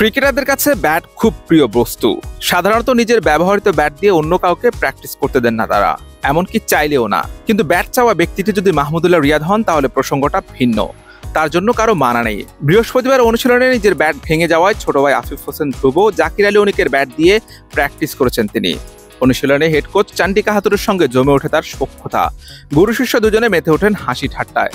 ক্রিকেটারদের কাছে ব্যাট খুব প্রিয় বস্তু। সাধারণত নিজের ব্যবহৃত ব্যাট দিয়ে অন্য কাউকে প্র্যাকটিস করতে দেন না তারা, এমনকি চাইলেও না। কিন্তু ব্যাট চাওয়া ব্যক্তিটি যদি মাহমুদুল্লাহ রিয়াদ হন তাহলে প্রসঙ্গটা ভিন্ন। তার জন্য কারো মানা নেই। বৃহস্পতিবার অনুশীলনে নিজের ব্যাট ভেঙে যাওয়ায় ছোট ভাই আফিফ হোসেন ধ্রুব জাকির আলী অনিকের ব্যাট দিয়ে প্র্যাকটিস করেছেন তিনি। অনুশীলনে হেড কোচ চান্ডিকা হাতুরের সঙ্গে জমে ওঠে তার সখ্যতা। গুরু শিষ্য দুজনে মেতে ওঠেন হাসি ঠাট্টায়।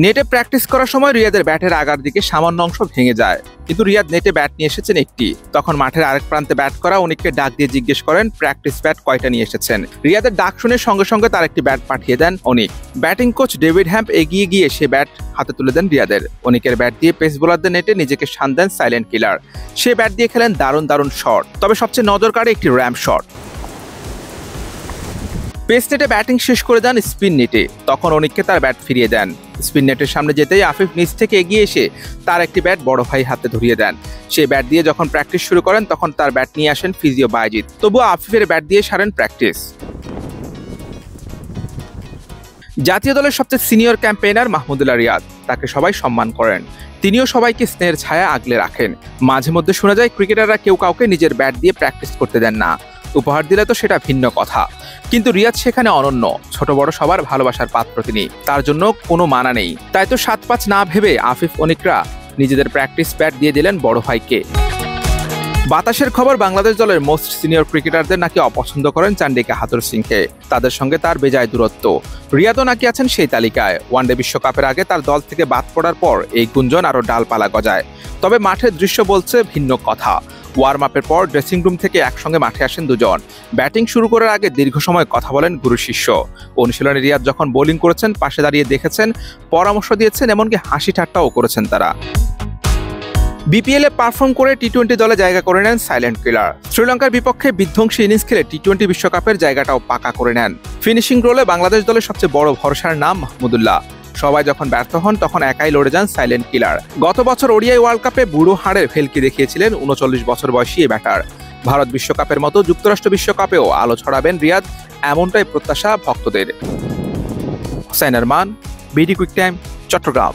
নেটে প্র্যাকটিস করার সময় রিয়াদের ব্যাটের আগার দিকে সামান্য অংশ ভেঙে যায়, কিন্তু রিয়াদ নেটে ব্যাট নিয়ে এসেছেন একটি। তখন মাঠের আরেক প্রান্তে ব্যাট করা অনিককে ডাক দিয়ে জিজ্ঞেস করেন প্র্যাকটিস ব্যাট কয়টা নিয়ে এসেছেন। রিয়াদের ডাক শুনে সঙ্গে সঙ্গে তার একটি ব্যাট পাঠিয়ে দেন অনিক। ব্যাটিং কোচ ডেভিড হ্যাম্প এগিয়ে গিয়ে সে ব্যাট হাতে তুলে দেন রিয়াদের। অনিকের ব্যাট দিয়ে পেস বোলারদের নেটে নিজেকে শান দেন সাইলেন্ট কিলার। সে ব্যাট দিয়ে খেলেন দারুণ শট, তবে সবচেয়ে নজর কাড়ে একটি র্যাম্প শট। পেস নেটে ব্যাটিং শেষ করে যান স্পিন নেটে, তখন অনিককে তার ব্যাট ফিরিয়ে দেন। স্পিন নেটের সামনে যেতেই আফিফ নিচ থেকে এগিয়ে এসে তার একটি ব্যাট বড় ভাই হাতে ধরিয়ে দেন। সেই ব্যাট দিয়ে যখন প্র্যাকটিস শুরু করেন তখন তার ব্যাট নিয়ে আসেন ফিজিও বায়েজিদ, তবুও আফিফের ব্যাট দিয়ে সারেন প্র্যাকটিস। জাতীয় দলের সবচেয়ে সিনিয়র ক্যাম্পেইনার মাহমুদুল্লাহ রিয়াদ, তাকে সবাই সম্মান করেন। তিনিও সবাইকে স্নেহের ছায়া আগলে রাখেন। মাঝে মধ্যে শোনা যায় ক্রিকেটাররা কেউ কাউকে নিজের ব্যাট দিয়ে প্র্যাকটিস করতে দেন না, উপহার দিলে তো সেটা ভিন্ন কথা। কিন্তু রিয়াদ সেখানে অনন্য। ছোট বড় সবার ভালোবাসার পাত্র তিনি, তার জন্য কোনো মানা নেই। তাই তো 7-5 না ভেবে আফিফ অনিকরা নিজেদের প্র্যাকটিস ব্যাট দিয়ে দিলেন বড় ভাইকে। বাতাসের খবর বাংলাদেশ দলের মোস্ট সিনিয়র ক্রিকেটারদের নাকি অপছন্দ করেন চান্ডিকা হাতুর সিংকে, তাদের সঙ্গে তার বেজায় দূরত্ব। রিয়াদও নাকি আছেন সেই তালিকায়। ওয়ানডে বিশ্বকাপের আগে তার দল থেকে বাদ পড়ার পর এই গুঞ্জন আরও ডালপালা গজায়। তবে মাঠের দৃশ্য বলছে ভিন্ন কথা। ওয়ার্ম আপের পর ড্রেসিং রুম থেকে একসঙ্গে মাঠে আসেন দুজন। ব্যাটিং শুরু করার আগে দীর্ঘ সময় কথা বলেন গুরু শিষ্য। অনুশীলনে রিয়াদ যখন বোলিং করেছেন পাশে দাঁড়িয়ে দেখেছেন, পরামর্শ দিয়েছেন, এমনকি হাসি ঠাট্টাও করেছেন তারা। বিপিএলে পারফর্ম করে টি-20 দলে জায়গা করে নেন সাইলেন্ট কিলার। শ্রীলঙ্কার বিপক্ষে বিধ্বংসী ইনিংস খেলে টি-20 বিশ্বকাপের জায়গাটাও পাকা করে নেন। ফিনিশিং রোলে বাংলাদেশ দলের সবচেয়ে বড় ভরসার নাম মাহমুদুল্লাহ। সবাই যখন ব্যর্থ হন তখন একাই লড়ে যান সাইলেন্ট কিলার। গত বছর ওডিআই ওয়ার্ল্ড কাপে বুড়ো হাড়ের ভেলকি দেখিয়েছিলেন 39 বছর বয়সী এই ব্যাটার। ভারত বিশ্বকাপের মতো যুক্তরাষ্ট্র বিশ্বকাপেও আলো ছড়াবেন রিয়াদ, এমনটাই প্রত্যাশা ভক্তদের। Hussain Arman, BD Quick Time, Chittagong.